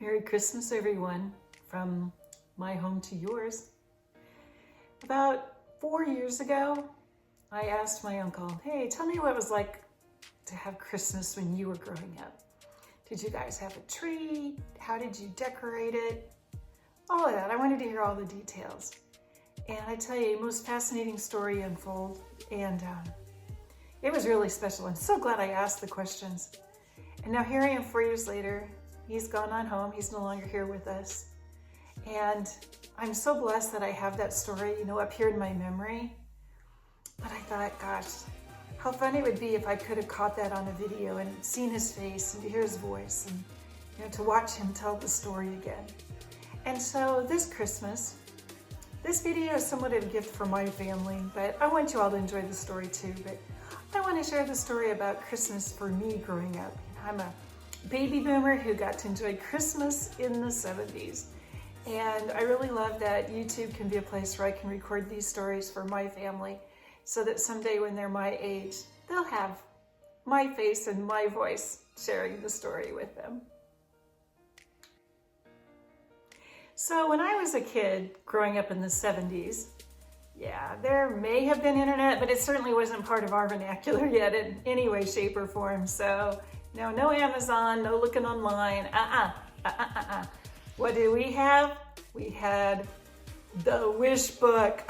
Merry Christmas, everyone, from my home to yours. About 4 years ago, I asked my uncle, hey, tell me what it was like to have Christmas when you were growing up. Did you guys have a tree? How did you decorate it? All of that. I wanted to hear all the details. And I tell you, most fascinating story unfolded. And it was really special. I'm so glad I asked the questions. And now here I am 4 years later. He's gone on home. He's no longer here with us. And I'm so blessed that I have that story, up here in my memory. But I thought, gosh, how fun it would be if I could have caught that on a video and seen his face and to hear his voice and, to watch him tell the story again. And so this Christmas, this video is somewhat of a gift for my family, but I want you all to enjoy the story too. But I want to share the story about Christmas for me growing up. I'm a baby boomer who got to enjoy Christmas in the 70's. And I really love that YouTube can be a place where I can record these stories for my family so that someday when they're my age, they'll have my face and my voice sharing the story with them. So when I was a kid growing up in the 70's, yeah, there may have been internet, but it certainly wasn't part of our vernacular yet in any way, shape, or form. So no Amazon, no looking online, What did we have? We had the wish book.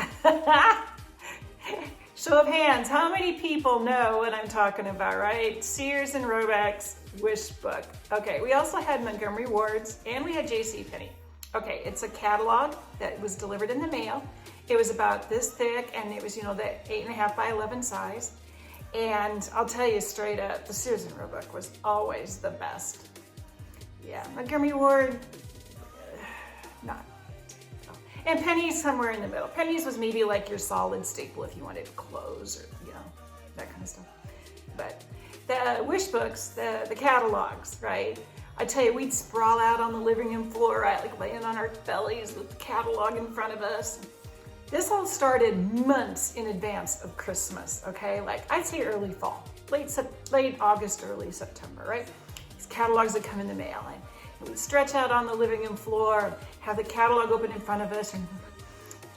Show of hands, how many people know what I'm talking about, right? Sears and Roebuck's wish book. Okay, we also had Montgomery Ward's and we had JCPenney. Okay, it's a catalog that was delivered in the mail. It was about this thick and it was, the 8.5 by 11 size. And I'll tell you straight up, the Sears and Roebuck was always the best. Yeah, Montgomery Ward, not. And Penny's somewhere in the middle. Penny's was maybe like your solid staple if you wanted clothes or, that kind of stuff. But the wish books, the catalogs, right? I tell you, we'd sprawl out on the living room floor, right? Like laying on our bellies with the catalog in front of us. This all started months in advance of Christmas, okay? Like I'd say early fall, late August, early September, right? These catalogs that come in the mail and we'd stretch out on the living room floor, have the catalog open in front of us and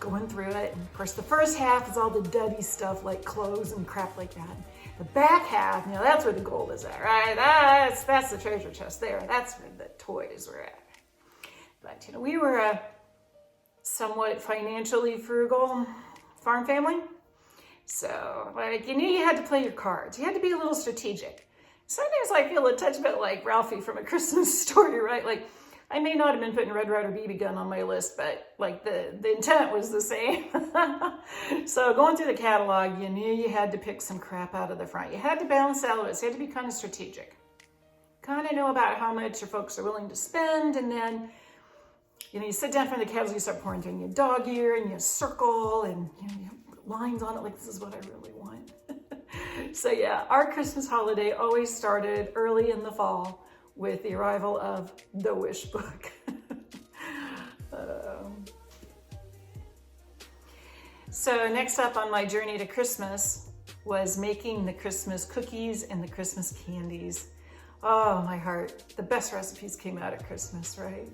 going through it. And of course, the first half is all the duddy stuff like clothes and crap like that. The back half, that's where the gold is at, right? That's the treasure chest there. That's where the toys were at. But, we were a somewhat financially frugal farm family. So, you had to play your cards. You had to be a little strategic. Sometimes I feel a touch bit like Ralphie from A Christmas Story, right? Like, I may not have been putting Red Ryder BB gun on my list, but like the intent was the same. So going through the catalog, you knew you had to pick some crap out of the front. You had to balance out of it. You had to be kind of strategic. Kind of know about how much your folks are willing to spend, and then you sit down in front of the catalog, you start pouring through your dog ear, and you circle, and you have lines on it like this is what I really want. So yeah, our Christmas holiday always started early in the fall with the arrival of the wish book. So next up on my journey to Christmas was making the Christmas cookies and the Christmas candies. Oh, my heart. The best recipes came out at Christmas, right?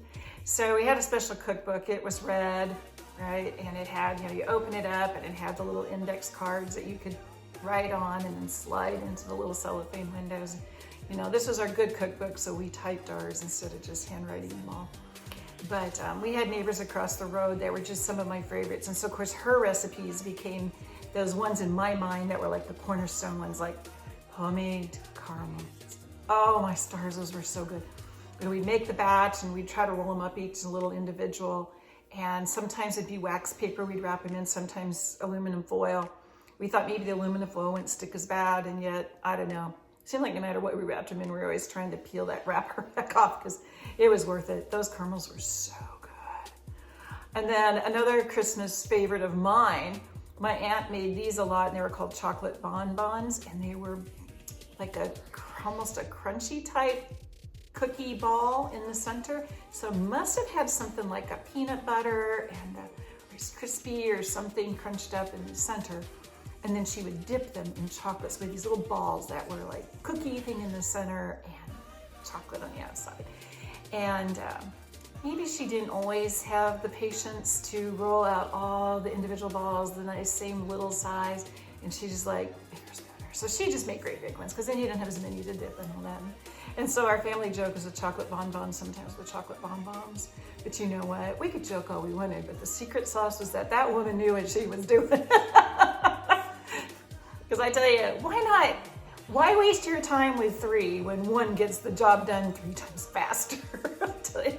So we had a special cookbook. It was red, right? And it had, you open it up and it had the little index cards that you could write on and then slide into the little cellophane windows. This was our good cookbook, so we typed ours instead of just handwriting them all. But we had neighbors across the road that were just some of my favorites. And so, of course, her recipes became those ones in my mind that were like the cornerstone ones, like homemade caramel. Oh, my stars, those were so good. And we'd make the batch and we'd try to roll them up each a little individual. And sometimes it'd be wax paper we'd wrap them in, sometimes aluminum foil. We thought maybe the aluminum foil wouldn't stick as bad, and yet, I don't know. It seemed like no matter what we wrapped them in, we were always trying to peel that wrapper back off because it was worth it. Those caramels were so good. And then another Christmas favorite of mine, my aunt made these a lot, and they were called chocolate bonbons, and they were like almost a crunchy type cookie ball in the center. So must have had something like a peanut butter and a Rice Krispie or something crunched up in the center. And then she would dip them in chocolates with these little balls that were like cookie thing in the center and chocolate on the outside. And maybe she didn't always have the patience to roll out all the individual balls, the nice same little size. And she just like, bigger's better. So she just made great big ones because then you didn't have as many to dip and all that. And so our family joke is a chocolate bonbon, sometimes with chocolate bonbons. But you know what? We could joke all we wanted, but the secret sauce was that that woman knew what she was doing. Because I tell you, why not? Why waste your time with 3 when 1 gets the job done 3 times faster? I tell you.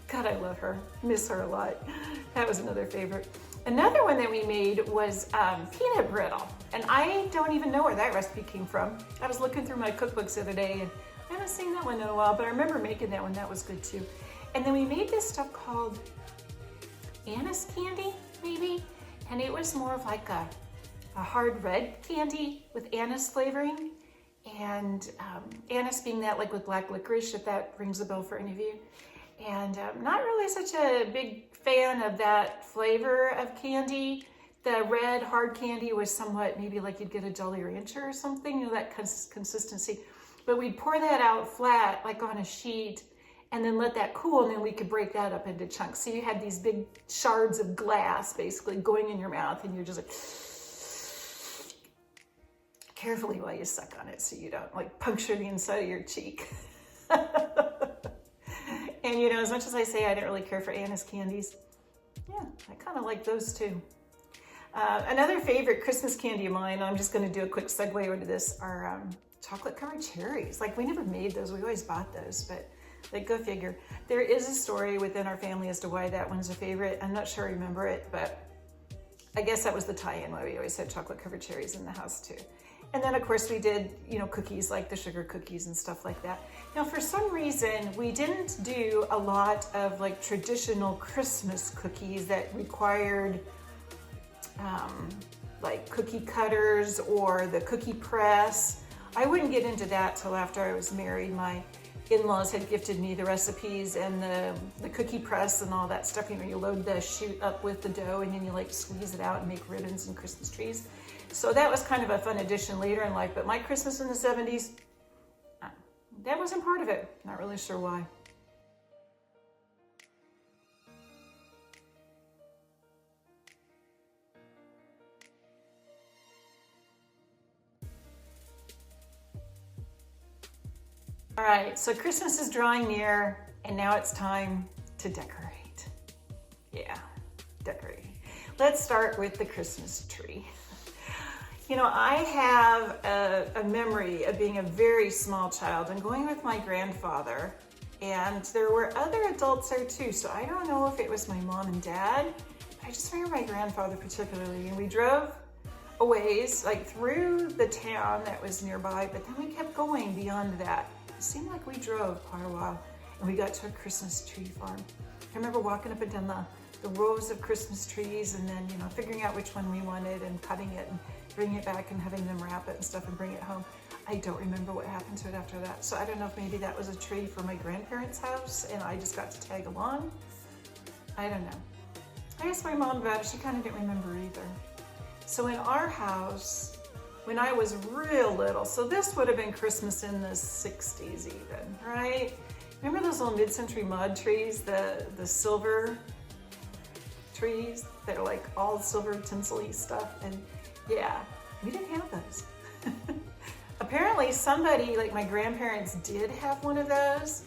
God, I love her. Miss her a lot. That was another favorite. Another one that we made was peanut brittle. And I don't even know where that recipe came from. I was looking through my cookbooks the other day and I haven't seen that one in a while, but I remember making that one. That was good too. And then we made this stuff called anise candy, maybe. And it was more of like a hard red candy with anise flavoring. And anise being that like with black licorice, if that rings a bell for any of you. And not really such a big fan of that flavor of candy. The red hard candy was somewhat maybe like you'd get a Jolly Rancher or something, you know, that consistency. But we'd pour that out flat, like on a sheet, and then let that cool, and then we could break that up into chunks. So you had these big shards of glass basically going in your mouth, and you're just like, carefully while you suck on it so you don't like puncture the inside of your cheek. And you know, as much as I say I didn't really care for anise candies, yeah, I kind of like those too. Another favorite Christmas candy of mine, I'm just going to do a quick segue into this, are chocolate covered cherries. Like we never made those, we always bought those, but like go figure. There is a story within our family as to why that one's a favorite. I'm not sure I remember it, but I guess that was the tie-in why we always had chocolate covered cherries in the house too. And then of course we did, you know, cookies like the sugar cookies and stuff like that. Now for some reason, we didn't do a lot of like traditional Christmas cookies that required like cookie cutters or the cookie press. I wouldn't get into that till after I was married. My in-laws had gifted me the recipes and the cookie press and all that stuff. You know, you load the chute up with the dough and then you like squeeze it out and make ribbons and Christmas trees. So that was kind of a fun addition later in life, but my Christmas in the 70s, that wasn't part of it. Not really sure why. All right, so Christmas is drawing near and now it's time to decorate. Yeah, decorate. Let's start with the Christmas tree. You know, I have a memory of being a very small child and going with my grandfather, and there were other adults there too. So I don't know if it was my mom and dad, but I just remember my grandfather particularly. And we drove a ways, like through the town that was nearby, but then we kept going beyond that. It seemed like we drove quite a while and we got to a Christmas tree farm. I remember walking up and down the rows of Christmas trees and then, you know, figuring out which one we wanted and cutting it and bringing it back and having them wrap it and stuff and bring it home. I don't remember what happened to it after that. So I don't know if maybe that was a tree for my grandparents' house and I just got to tag along. I don't know. I asked my mom about it. She kind of didn't remember either. So in our house, when I was real little, so this would have been Christmas in the 60s even, right? Remember those little mid-century mud trees, the silver trees that are like all silver tinsel-y stuff? And yeah, we didn't have those. Apparently somebody, like my grandparents, did have one of those.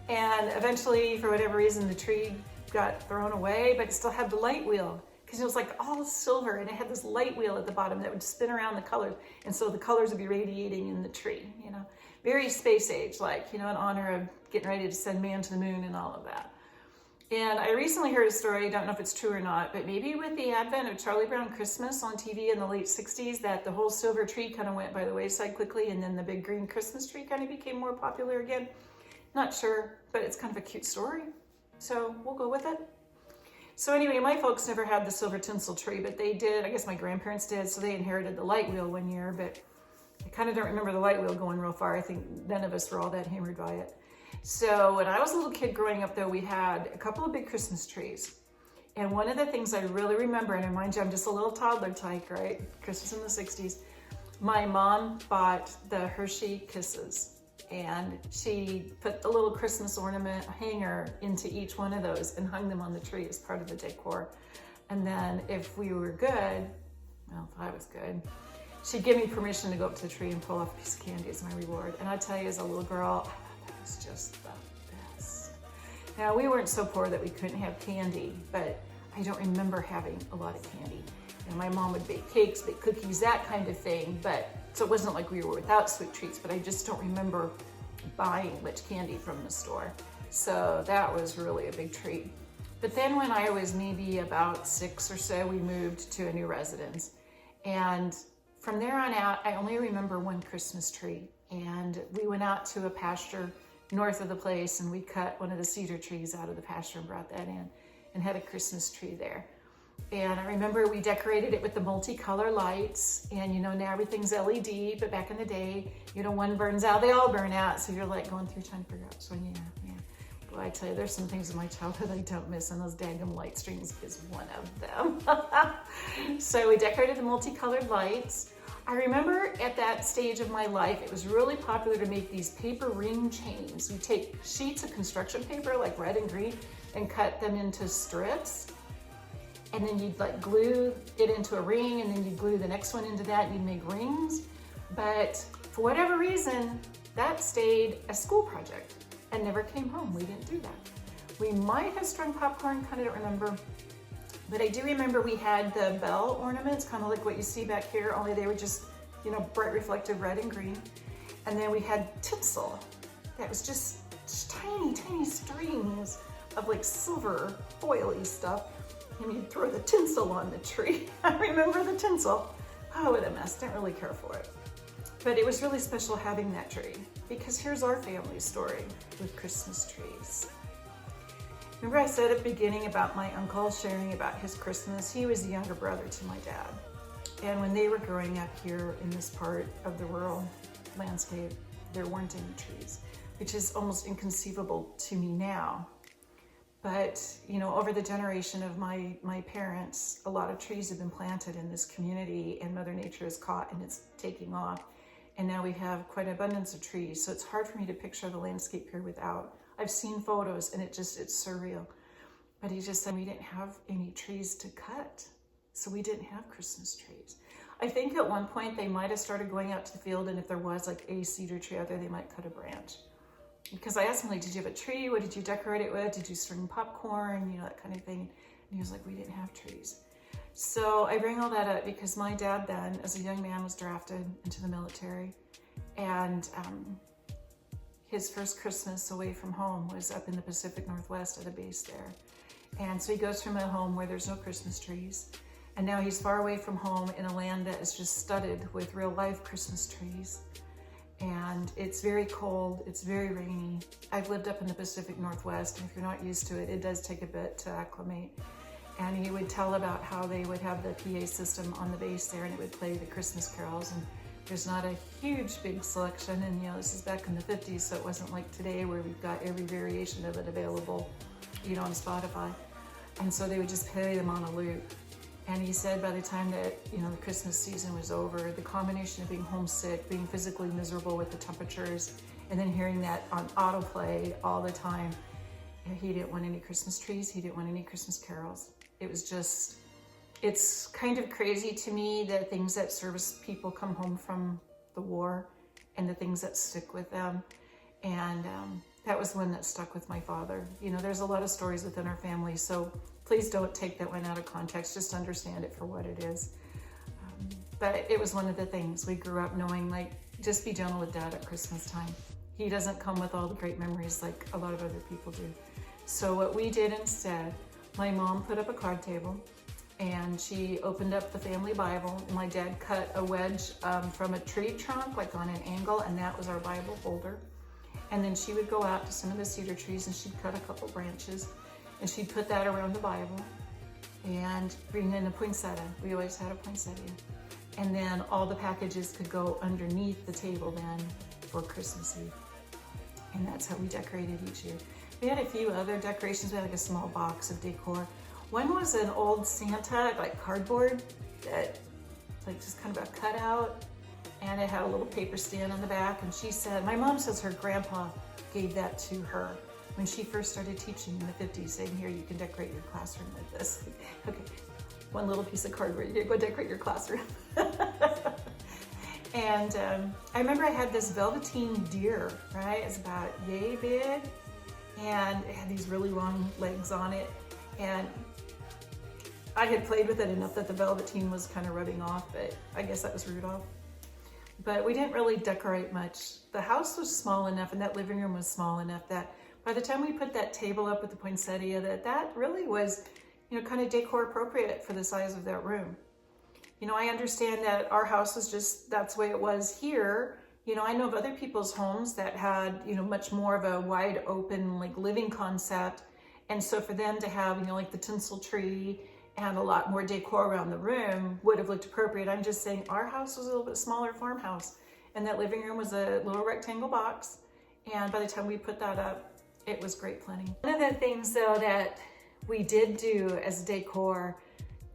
And eventually, for whatever reason, the tree got thrown away, but it still had the light wheel. Because it was like all silver and it had this light wheel at the bottom that would spin around the colors. And so the colors would be radiating in the tree, you know. Very space age, like, you know, in honor of getting ready to send man to the moon and all of that. And I recently heard a story, I don't know if it's true or not, but maybe with the advent of Charlie Brown Christmas on TV in the late 60s, that the whole silver tree kind of went by the wayside quickly and then the big green Christmas tree kind of became more popular again. Not sure, but it's kind of a cute story. So we'll go with it. So anyway, my folks never had the silver tinsel tree, but they did, I guess my grandparents did, so they inherited the light wheel one year, but I kind of don't remember the light wheel going real far. I think none of us were all that hammered by it. So when I was a little kid growing up though, we had a couple of big Christmas trees. And one of the things I really remember, and mind you, I'm just a little toddler tyke, right? Christmas in the 60s. My mom bought the Hershey Kisses. And she put the little Christmas ornament hanger into each one of those and hung them on the tree as part of the decor. And then if we were good, well, if I was good, she'd give me permission to go up to the tree and pull off a piece of candy as my reward. And I tell you, as a little girl, that was just the best. Now, we weren't so poor that we couldn't have candy, but I don't remember having a lot of candy. And my mom would bake cakes, bake cookies, that kind of thing. But so it wasn't like we were without sweet treats, but I just don't remember buying much candy from the store. So that was really a big treat. But then when I was maybe about 6 or so, we moved to a new residence. And from there on out, I only remember one Christmas tree. And we went out to a pasture north of the place, and we cut one of the cedar trees out of the pasture and brought that in and had a Christmas tree there. And I remember we decorated it with the multicolor lights, and you know, now everything's LED, but back in the day, you know, one burns out, they all burn out. So you're like going through trying to figure out, so yeah. Well, I tell you, there's some things in my childhood I don't miss, and those daggum light strings is one of them. So we decorated the multicolored lights. I remember at that stage of my life, it was really popular to make these paper ring chains. We take sheets of construction paper, like red and green, and cut them into strips. And then you'd like glue it into a ring, and then you'd glue the next one into that, and you'd make rings. But for whatever reason, that stayed a school project and never came home. We didn't do that. We might have strung popcorn, kind of don't remember. But I do remember we had the bell ornaments, kind of like what you see back here, only they were just, you know, bright reflective red and green. And then we had tinsel that was just tiny, tiny strings of like silver foily stuff. And you'd throw the tinsel on the tree. I remember the tinsel. Oh, what a mess, didn't really care for it. But it was really special having that tree, because here's our family story with Christmas trees. Remember I said at the beginning about my uncle sharing about his Christmas? He was the younger brother to my dad. And when they were growing up here in this part of the rural landscape, there weren't any trees, which is almost inconceivable to me now. But, you know, over the generation of my parents, a lot of trees have been planted in this community, and Mother Nature is caught and it's taking off. And now we have quite an abundance of trees. So it's hard for me to picture the landscape here without. I've seen photos and it's surreal. But he just said we didn't have any trees to cut. So we didn't have Christmas trees. I think at one point they might have started going out to the field, and if there was like a cedar tree out there, they might cut a branch. Because I asked him, like, did you have a tree? What did you decorate it with? Did you string popcorn? You know, that kind of thing. And he was like, we didn't have trees. So I bring all that up because my dad then, as a young man, was drafted into the military. And his first Christmas away from home was up in the Pacific Northwest at a base there. And so he goes from a home where there's no Christmas trees. And now he's far away from home in a land that is just studded with real life Christmas trees. And it's very cold, it's very rainy. I've lived up in the Pacific Northwest, and if you're not used to it, it does take a bit to acclimate. And he would tell about how they would have the PA system on the base there, and it would play the Christmas carols. And there's not a huge big selection, and you know, this is back in the 50s, so it wasn't like today where we've got every variation of it available, you know, on Spotify. And so they would just play them on a loop. And he said by the time that, you know, the Christmas season was over, the combination of being homesick, being physically miserable with the temperatures, and then hearing that on autoplay all the time, he didn't want any Christmas trees, he didn't want any Christmas carols. It was just, it's kind of crazy to me that things that service people come home from the war and the things that stick with them. And that was one that stuck with my father. You know, there's a lot of stories within our family, so please don't take that one out of context, just understand it for what it is. But it was one of the things we grew up knowing, like, just be gentle with Dad at Christmas time. He doesn't come with all the great memories like a lot of other people do. So what we did instead, my mom put up a card table and she opened up the family Bible. My dad cut a wedge from a tree trunk, like on an angle, and that was our Bible holder. And then she would go out to some of the cedar trees and she'd cut a couple branches and she'd put that around the Bible and bring in a poinsettia. We always had a poinsettia. And then all the packages could go underneath the table then for Christmas Eve. And that's how we decorated each year. We had a few other decorations. We had like a small box of decor. One was an old Santa, like cardboard, that like just kind of a cutout. and it had a little paper stand on the back. And she said, my mom says her grandpa gave that to her when she first started teaching in the 50s, saying, here, you can decorate your classroom with this. Okay, one little piece of cardboard, you go decorate your classroom. And I remember I had this velveteen deer, right? It's about yay big, and it had these really long legs on it. And I had played with it enough that the velveteen was kind of rubbing off, but I guess that was Rudolph. But we didn't really decorate much. The house was small enough and that living room was small enough that by the time we put that table up with the poinsettia, that really was, you know, kind of decor appropriate for the size of that room. You know, I understand that our house was just, that's the way it was here. You know, I know of other people's homes that had, you know, much more of a wide open, like living concept. And so for them to have, you know, like the tinsel tree and a lot more decor around the room would have looked appropriate. I'm just saying our house was a little bit smaller farmhouse, and that living room was a little rectangle box. And by the time we put that up, it was great plenty. One of the things though that we did do as decor,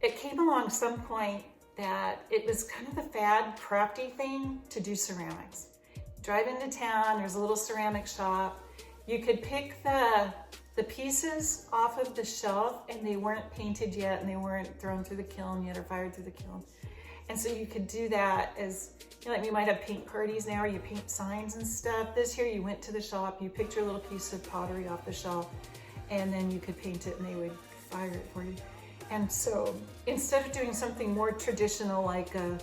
it came along some point that it was kind of the fad, crafty thing to do ceramics. Drive into town, there's a little ceramic shop. You could pick the pieces off of the shelf, and they weren't painted yet, and they weren't thrown through the kiln yet or fired through the kiln. And so you could do that as, you know, like we might have paint parties now, or you paint signs and stuff. This year you went to the shop, you picked your little piece of pottery off the shelf, and then you could paint it and they would fire it for you. And so instead of doing something more traditional like a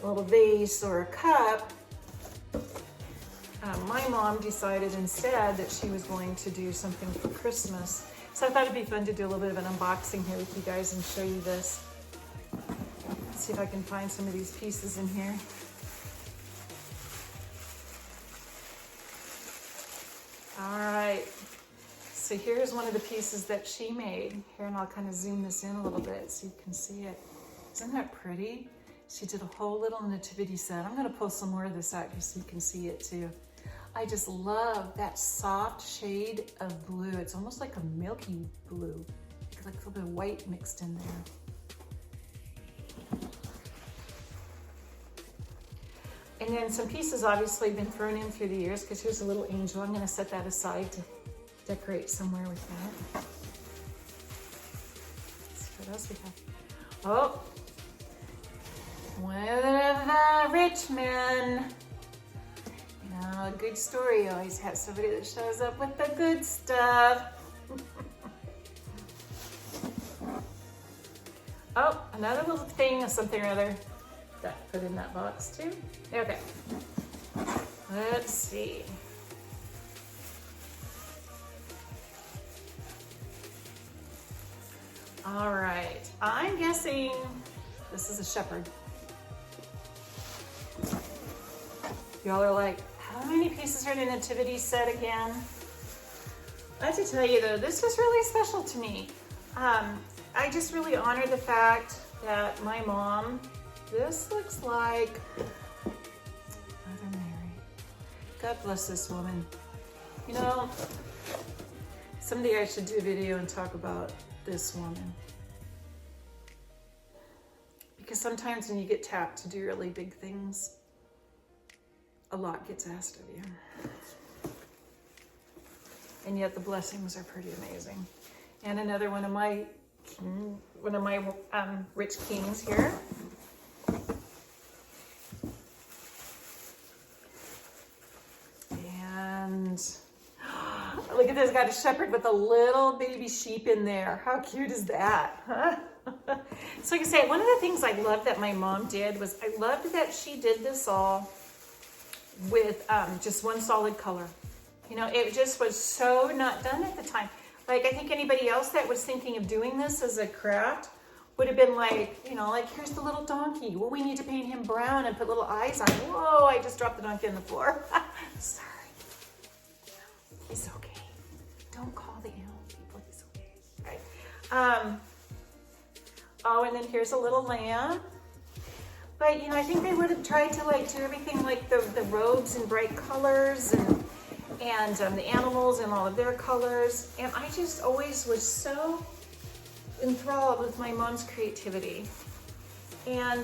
little vase or a cup, my mom decided instead that she was going to do something for Christmas. So I thought it'd be fun to do a little bit of an unboxing here with you guys and show you this. Let's see if I can find some of these pieces in here. All right, so here's one of the pieces that she made. Here, and I'll kind of zoom this in a little bit so you can see it. Isn't that pretty? She did a whole little nativity set. I'm gonna pull some more of this out just so you can see it too. I just love that soft shade of blue. It's almost like a milky blue, like a little bit of white mixed in there. And then some pieces obviously been thrown in through the years, because here's a little angel. I'm gonna set that aside to decorate somewhere with that. Let's see what else we have. Oh, one of the rich men. You know, a good story always has somebody that shows up with the good stuff. Oh, another little thing of something or other that put in that box too. Okay, let's see. All right, I'm guessing this is a shepherd. Y'all are like, how many pieces are in a nativity set again? I have to tell you though, this was really special to me. I just really honor the fact that my mom, this looks like Mother Mary. God bless this woman. You know, someday I should do a video and talk about this woman. Because sometimes when you get tapped to do really big things, a lot gets asked of you. And yet the blessings are pretty amazing. And another one of my rich kings here. And look at this, got a shepherd with a little baby sheep in there. How cute is that, huh? So like I say, one of the things I loved that my mom did was I loved that she did this all with just one solid color. You know, it just was so not done at the time. Like, I think anybody else that was thinking of doing this as a craft would have been like, you know, like, here's the little donkey. Well, we need to paint him brown and put little eyes on him. Whoa, I just dropped the donkey on the floor. Sorry. He's okay. Don't call the animal people. He's okay. Right. Oh, and then here's a little lamb. But, you know, I think they would have tried to, like, do everything like the robes in bright colors and the animals in all of their colors. And I just always was so enthralled with my mom's creativity. And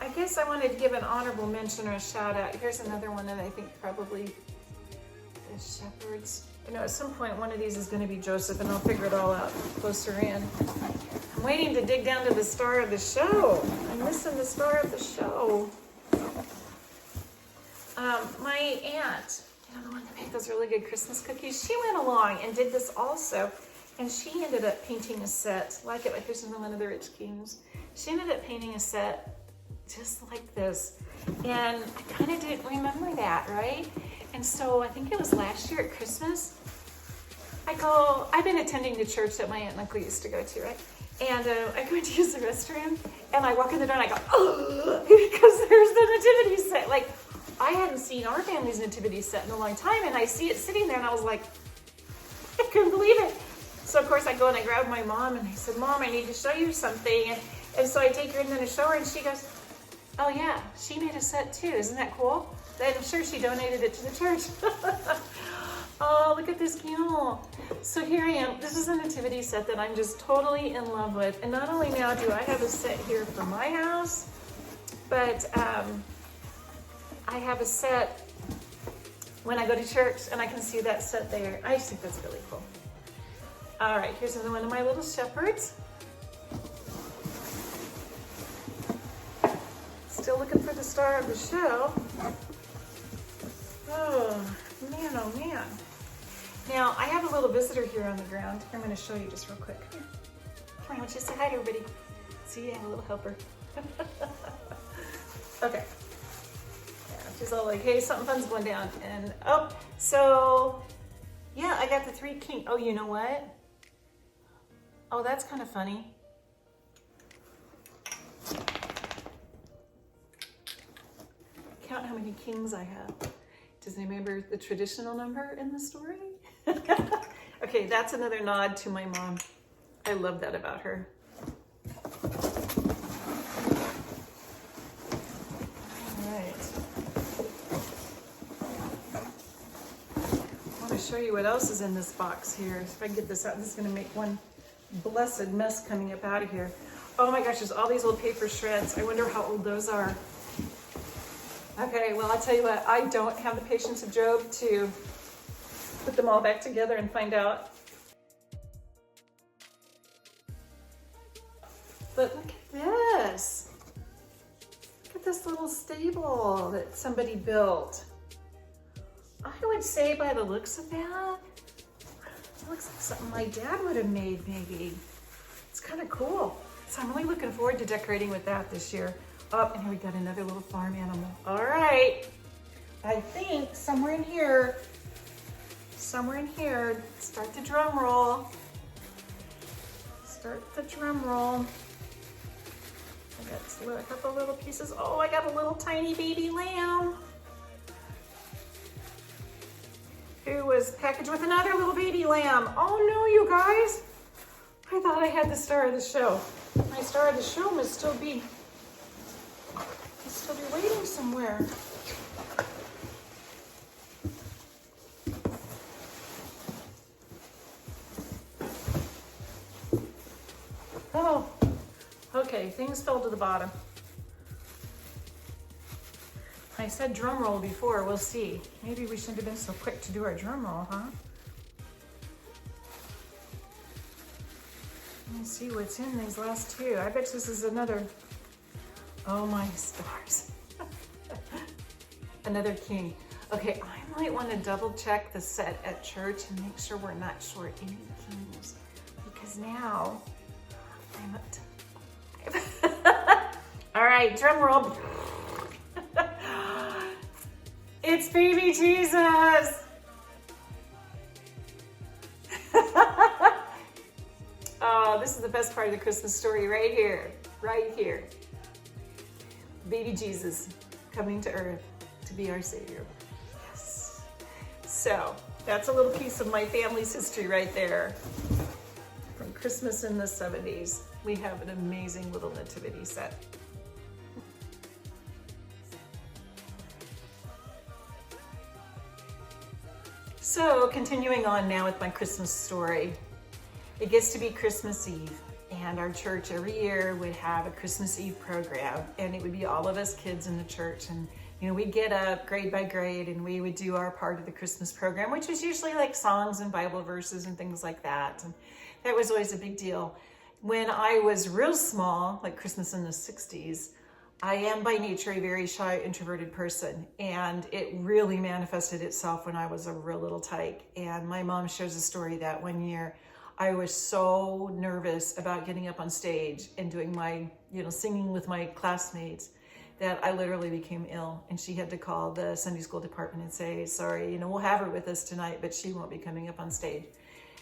I guess I wanted to give an honorable mention or a shout out. Here's another one that I think probably is shepherds. I know at some point one of these is going to be Joseph, and I'll figure it all out closer in. I'm waiting to dig down to the star of the show. I'm missing the star of the show. My aunt, you know, the one that made those really good Christmas cookies, she went along and did this also. And she ended up painting a set like it. Like here's one of the Rich Kings. She ended up painting a set just like this. And I kind of didn't remember that, right? And so I think it was last year at Christmas. I've been attending the church that my aunt and uncle used to go to, right? And I go to use the restroom, and I walk in the door and I go, oh, because there's the nativity set. Like, I hadn't seen our family's nativity set in a long time, and I see it sitting there, and I was like, I couldn't believe it. So of course I go and I grab my mom, and I said, Mom, I need to show you something. And so I take her in to show her, and she goes, oh yeah, she made a set too. Isn't that cool? And I'm sure she donated it to the church. Oh, look at this candle. So here I am. This is a nativity set that I'm just totally in love with. And not only now do I have a set here for my house, but I have a set when I go to church, and I can see that set there. I just think that's really cool. All right, here's another one of my little shepherds. Still looking for the star of the show. Oh, man, oh, man. Now, I have a little visitor here on the ground. I'm going to show you just real quick. Come here. Come on, I want you to say hi to everybody. See, I have a little helper. Okay. Yeah, she's all like, hey, something fun's going down. And, oh, so, yeah, I got the 3 kings. Oh, you know what? Oh, that's kind of funny. Count how many kings I have. Does anybody remember the traditional number in the story? Okay, that's another nod to my mom. I love that about her. All right. I want to show you what else is in this box here. If I can get this out, this is going to make one blessed mess coming up out of here. Oh my gosh, there's all these old paper shreds. I wonder how old those are. Okay, well, I'll tell you what, I don't have the patience of Job to put them all back together and find out. But look at this. Look at this little stable that somebody built. I would say by the looks of that, it looks like something my dad would have made, maybe. It's kind of cool. So I'm really looking forward to decorating with that this year. Oh, and here we got another little farm animal. All right. I think somewhere in here, start the drum roll. Start the drum roll. I got a couple little pieces. Oh, I got a little tiny baby lamb who was packaged with another little baby lamb. Oh no, you guys. I thought I had the star of the show. My star of the show must still be waiting somewhere. Oh, okay, things fell to the bottom. I said drum roll before, we'll see. Maybe we shouldn't have been so quick to do our drum roll, huh? Let me see what's in these last two. I bet this is another, oh my stars. Another king. Okay, I might want to double check the set at church and make sure we're not short any kings, because now I'm up to... All right, drum roll. It's baby Jesus. Oh, this is the best part of the Christmas story right here, right here. Baby Jesus coming to earth to be our Savior. Yes. So that's a little piece of my family's history right there. From Christmas in the 70s, we have an amazing little nativity set. So continuing on now with my Christmas story. It gets to be Christmas Eve, and our church every year would have a Christmas Eve program, and it would be all of us kids in the church, and we'd get up grade by grade and we would do our part of the Christmas program, which was usually like songs and Bible verses and things like that. And that was always a big deal. When I was real small, like Christmas in the 60s, I am by nature a very shy, introverted person, and it really manifested itself when I was a real little tyke. And my mom shares a story that one year I was so nervous about getting up on stage and doing my, singing with my classmates that I literally became ill, and she had to call the Sunday school department and say, sorry, we'll have her with us tonight, but she won't be coming up on stage.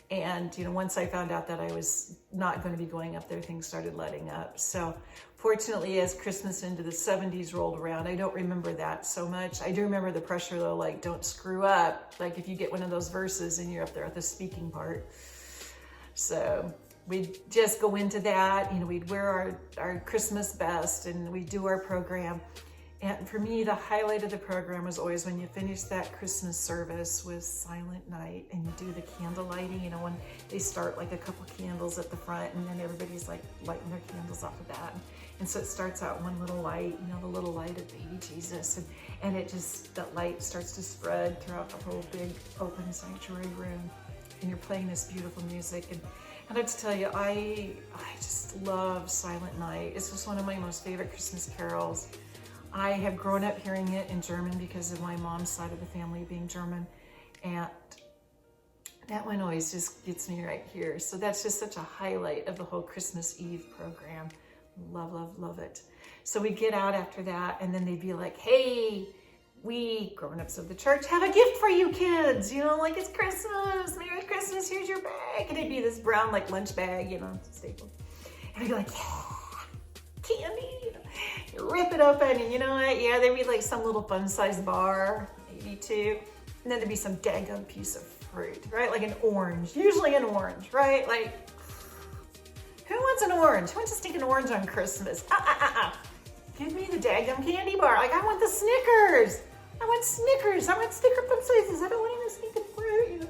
And, once I found out that I was not going to be going up there, things started letting up. So fortunately, as Christmas into the 70s rolled around, I don't remember that so much. I do remember the pressure though, like don't screw up. Like if you get one of those verses and you're up there at the speaking part. So we'd just go into that, we'd wear our Christmas best and we'd do our program. And for me, the highlight of the program was always when you finish that Christmas service with Silent Night and you do the candle lighting, when they start like a couple candles at the front and then everybody's like lighting their candles off of that. And so it starts out one little light, the little light of baby Jesus. And it just, that light starts to spread throughout the whole big open sanctuary room. And you're playing this beautiful music. And I have to tell you, I just love Silent Night. It's just one of my most favorite Christmas carols. I have grown up hearing it in German because of my mom's side of the family being German. And that one always just gets me right here. So that's just such a highlight of the whole Christmas Eve program. Love, love, love it. So we get out after that and then they'd be like, hey, we grown-ups of the church have a gift for you kids, like it's Christmas, Merry Christmas, here's your bag. And it'd be this brown like lunch bag, staple. And I'd be like, yeah, candy. You rip it open and you know what? Yeah, there'd be like some little fun-sized bar, maybe two. And then there'd be some daggum piece of fruit, right? Like an orange, usually an orange, right? Like, who wants an orange? Who wants to stick an orange on Christmas? Give me the daggum candy bar. Like, I want the Snickers. I want Snickers. I want Snicker fun sizes. I don't want any sneaking fruit,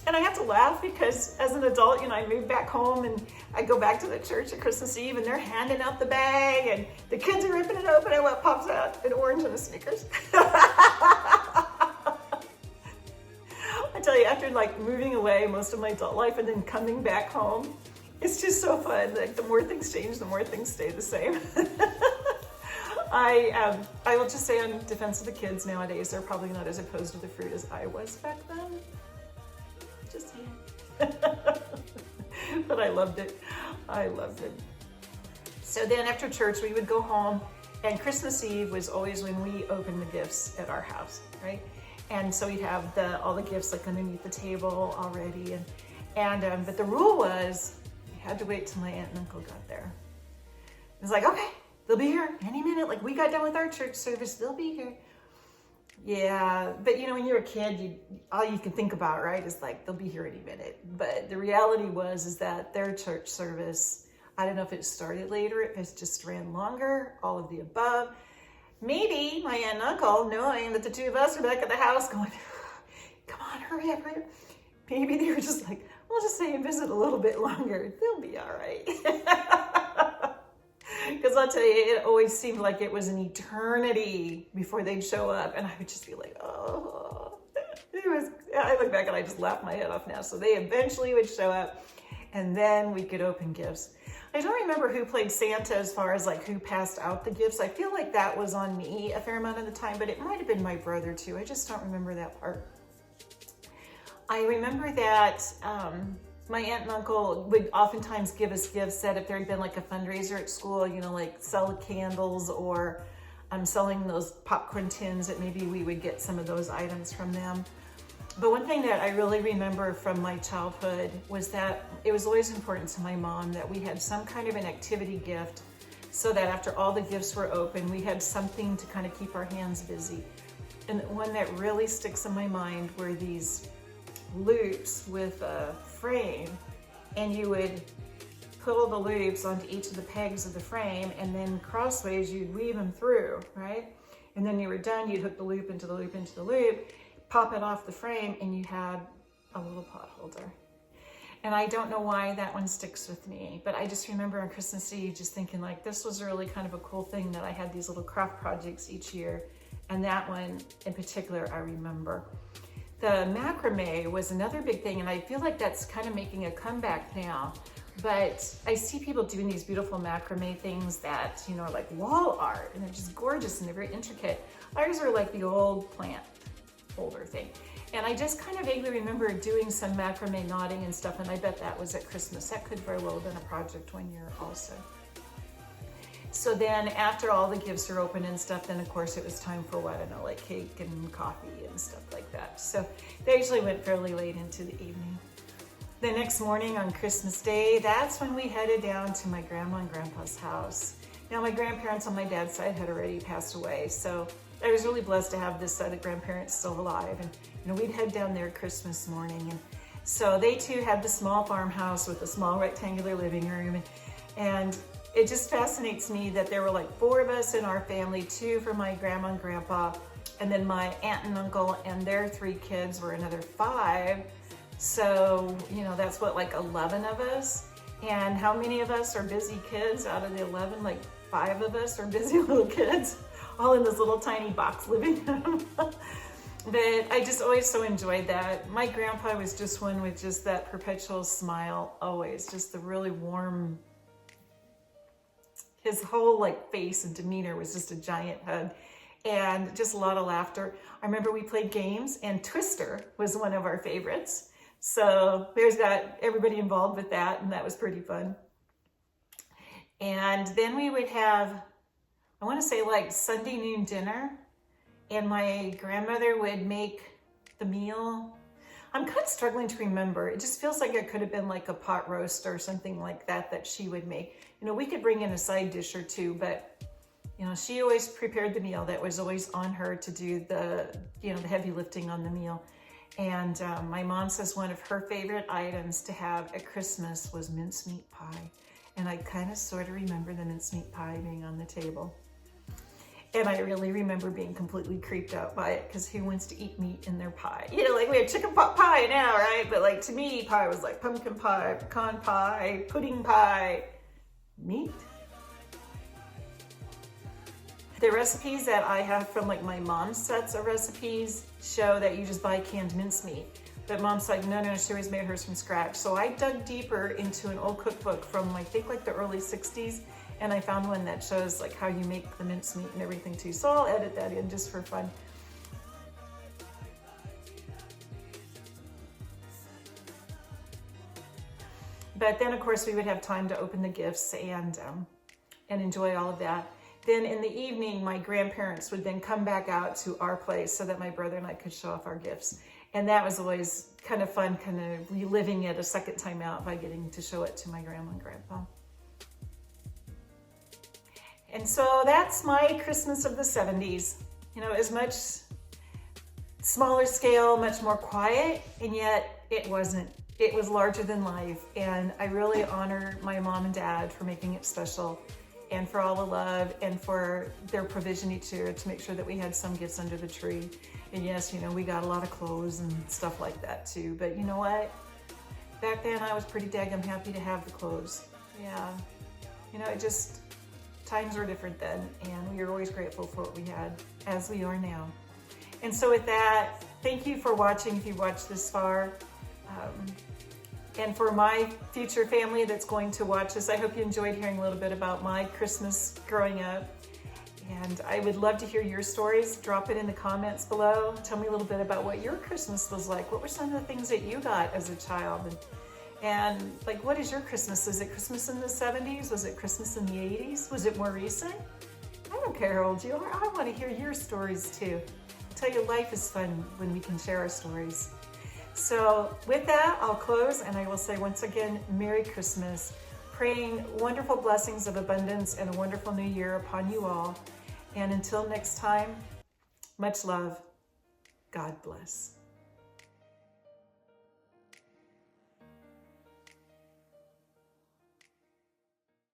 And I have to laugh because as an adult, I moved back home and I go back to the church at Christmas Eve and they're handing out the bag and the kids are ripping it open and what pops out? An orange and a Snickers. I tell you, after like moving away most of my adult life and then coming back home, it's just so fun. Like the more things change, the more things stay the same. I will just say on defense of the kids nowadays, they're probably not as opposed to the fruit as I was back then. Just saying. But I loved it. I loved it. So then after church, we would go home, and Christmas Eve was always when we opened the gifts at our house, right? And so we'd have all the gifts like underneath the table already, and but the rule was you had to wait till my aunt and uncle got there. It was like, okay, they'll be here any minute. Like we got done with our church service, they'll be here. Yeah, but when you're a kid, all you can think about, right, is like they'll be here any minute. But the reality is that their church service, I don't know if it started later, if it just ran longer, all of the above. Maybe my aunt and uncle, knowing that the two of us are back at the house going, come on, hurry up, hurry up. Maybe they were just like, we'll just stay and visit a little bit longer. They'll be all right. Because I'll tell you, it always seemed like it was an eternity before they'd show up. And I would just be like, oh. I look back and I just laugh my head off now. So they eventually would show up and then we could open gifts. I don't remember who played Santa as far as like who passed out the gifts. I feel like that was on me a fair amount of the time, but it might have been my brother too. I just don't remember that part. I remember that my aunt and uncle would oftentimes give us gifts that if there had been like a fundraiser at school, like sell candles or selling those popcorn tins, that maybe we would get some of those items from them. But one thing that I really remember from my childhood was that it was always important to my mom that we had some kind of an activity gift so that after all the gifts were open, we had something to kind of keep our hands busy. And one that really sticks in my mind were these loops with a frame, and you would pull the loops onto each of the pegs of the frame, and then crossways you'd weave them through, right? And then you were done, you'd hook the loop into the loop into the loop, pop it off the frame, and you had a little pot holder. And I don't know why that one sticks with me, but I just remember on Christmas Eve just thinking like, this was really kind of a cool thing that I had these little craft projects each year. And that one in particular, I remember. The macrame was another big thing, and I feel like that's kind of making a comeback now. But I see people doing these beautiful macrame things that, you know, are like wall art, and they're just gorgeous and they're very intricate. Ours are like the old plant holder thing. And I just kind of vaguely remember doing some macrame knotting and stuff, and I bet that was at Christmas. That could very well have been a project one year also. So then after all the gifts are open and stuff, then of course it was time for what, I don't know, like cake and coffee and stuff like that. So they usually went fairly late into the evening. The next morning on Christmas Day, that's when we headed down to my grandma and grandpa's house. Now my grandparents on my dad's side had already passed away, so I was really blessed to have this side of grandparents still alive. And you know, we'd head down there Christmas morning, and so they too had the small farmhouse with a small rectangular living room, and it just fascinates me that there were like 4 of us in our family, 2 from my grandma and grandpa, and then my aunt and uncle and their 3 kids were another 5. So, you know, that's what, like 11 of us. And how many of us are busy kids out of the 11? Like 5 of us are busy little kids, all in this little tiny box living room. But I just always so enjoyed that. My grandpa was just one with just that perpetual smile, always, just the really warm, his whole like face and demeanor was just a giant hug, and just a lot of laughter. I remember we played games, and Twister was one of our favorites. So there's got everybody involved with that, and that was pretty fun. And then we would have, I want to say like Sunday noon dinner, and my grandmother would make the meal. I'm kind of struggling to remember. It just feels like it could have been like a pot roast or something like that that she would make. You know, we could bring in a side dish or 2, but you know, she always prepared the meal. That was always on her to do the, you know, the heavy lifting on the meal. And my mom says one of her favorite items to have at Christmas was mincemeat pie. And I kind of sort of remember the mincemeat pie being on the table. And I really remember being completely creeped out by it, because who wants to eat meat in their pie? You know, like we have chicken pot pie now, right? But like to me, pie was like pumpkin pie, pecan pie, pudding pie, meat. The recipes that I have from like my mom's sets of recipes show that you just buy canned mincemeat. But mom's like, no, she always made hers from scratch. So I dug deeper into an old cookbook from I think like the early 60s. And I found one that shows like how you make the mincemeat and everything too. So I'll edit that in just for fun. But then of course we would have time to open the gifts and enjoy all of that. Then in the evening, my grandparents would then come back out to our place so that my brother and I could show off our gifts. And that was always kind of fun, kind of reliving it a second time out by getting to show it to my grandma and grandpa. And so that's my Christmas of the 70s. You know, it was much smaller scale, much more quiet, and yet it wasn't. It was larger than life. And I really honor my mom and dad for making it special, and for all the love, and for their provision each year to make sure that we had some gifts under the tree. And yes, you know, we got a lot of clothes and stuff like that too. But you know what? Back then I was pretty daggum happy to have the clothes. Yeah. You know, it just, times were different then, and we were always grateful for what we had, as we are now. And so with that, thank you for watching if you watched this far. And for my future family that's going to watch this, I hope you enjoyed hearing a little bit about my Christmas growing up. And I would love to hear your stories. Drop it in the comments below. Tell me a little bit about what your Christmas was like. What were some of the things that you got as a child? And like, what is your Christmas? Was it Christmas in the 70s? Was it Christmas in the 80s? Was it more recent? I don't care how old you are. I want to hear your stories too. I tell you, life is fun when we can share our stories. So with that, I'll close, and I will say once again, Merry Christmas. Praying wonderful blessings of abundance and a wonderful new year upon you all. And until next time, much love. God bless.